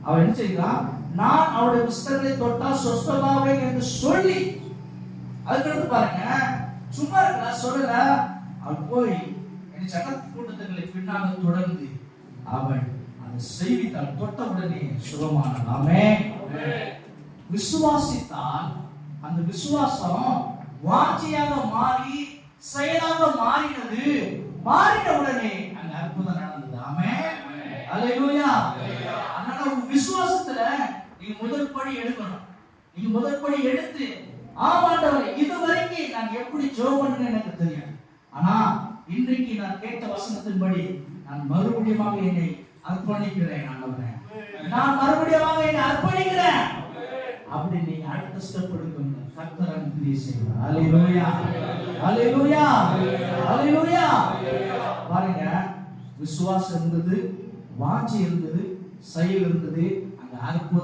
அவன் என்ன செய்கிறான், நான் அவருடைய புஸ்தகங்களை தொட்டால் சொஸ்தமாவேன் என்று சொல்லி, அதுக்கு பாருங்க, சும்மா இருக்கா சொல்லல, அவன் போய் என் சட்ட கூட்டத்துக்களை பின்னாக தொடர்ந்து அவன் அந்த செய்தித்தால் தொட்ட உடனே சுகமானான். ஆமென். விசுவாசித்தால் அந்த விசுவாசம் வாஞ்சியாக மாறி செயலாக மாறினது. மாறின உடனே அங்க அற்புதம் நடந்தது. ஆமென். அல்லேலூயா. அதனால உங்க விசுவாசத்துல நீங்க முதல் படி எடுக்கணும். நீங்க முதல் படி எடுத்து, ஆமாண்டவரே இதுவரைக்கும் நான் எப்படி ஜெபம் பண்ணேன்னு எனக்கு தெரியாது, ஆனா இன்றைக்கு நான் கேட்ட வசனத்தின்படி நான் மறுபடியும் என்னை அர்ப்பணிக்கிறேன். நான் மறுபடியும் என்னை அர்ப்பணிக்கிறேன் அப்படி நீங்க அடுத்த ஸ்டெப் எடுக்கணும். கர்த்தர் கிரியை செய்வார். அல்லேலூயா, அல்லேலூயா, அல்லேலூயா. பாருங்க, விசுவாசம் இருந்தது, வாஞ்சி இருந்தது, செயல் இருந்தது, அங்க அற்புதம்